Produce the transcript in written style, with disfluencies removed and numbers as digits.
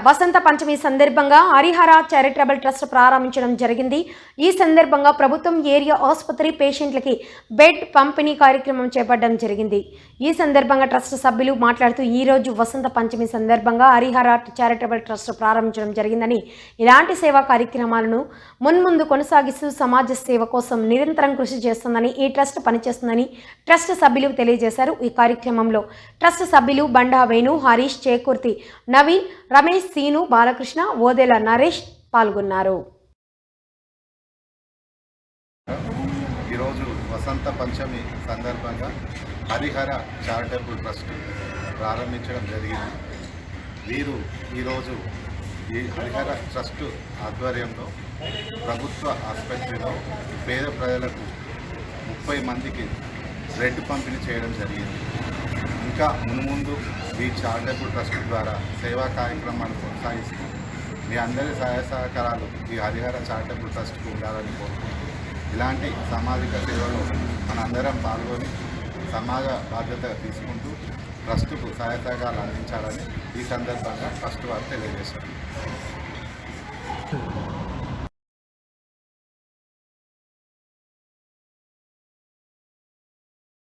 వసంత పంచమి సందర్భంగా Harihara charitable trust ప్రారంభించడం జరిగింది. ఈ సందర్భంగా ప్రభుత్వం ఏరియా ఆసుపత్రి పేషెంట్లకి బెడ్ పంపిణీ కార్యక్రమం చేపట్టడం జరిగింది. ఈ సందర్భంగా ట్రస్ట్ సభ్యులు మాట్లాడుతూ ఈ రోజు వసంత పంచమి సందర్భంగా హరిహర చారిటబుల్ ట్రస్ట్ ప్రారంభించడం జరిగిందని, ఇలాంటి సేవా కార్యక్రమాలను మున్ముందు కొనసాగిస్తూ సమాజ సేవ కోసం నిరంతరం కృషి చేస్తుందని, ఈ ట్రస్ట్ పనిచేస్తుందని ట్రస్ట్ సభ్యులు తెలియజేశారు. ఈ కార్యక్రమంలో ట్రస్ట్ సభ్యులు బండా వేణు, హరీష్, చేకూర్తి, నవీన్, రమేష్, సీను, బాలకృష్ణ, ఓదెల నరేష్ పాల్గొన్నారు. ఈరోజు వసంత పంచమి సందర్భంగా హరిహర చారిటబుల్ ట్రస్ట్ ప్రారంభించడం జరిగింది. వీరు ఈరోజు ఈ హరిహర ట్రస్ట్ ఆధ్వర్యంలో ప్రభుత్వ ఆసుపత్రిలో పేద ప్రజలకు 30 మందికి బ్లడ్ పంపిణీ చేయడం జరిగింది. ఇంకా మున్ముందు ఈ చారిటబుల్ ట్రస్ట్ ద్వారా సేవా కార్యక్రమాలు కొనసాగిస్తూ మీ అందరి సహాయ సహకారాలు ఈ హరిహర చారిటబుల్ ట్రస్ట్కు ఉండాలని కోరుకుంటూ ఇలాంటి సామాజిక సేవలో మనందరం పాల్గొని సమాజ బాధ్యత తీసుకుంటూ ట్రస్టుకు సహాయ సహకారాలు అందించాలని ఈ సందర్భంగా ట్రస్ట్ వారు తెలియజేశారు.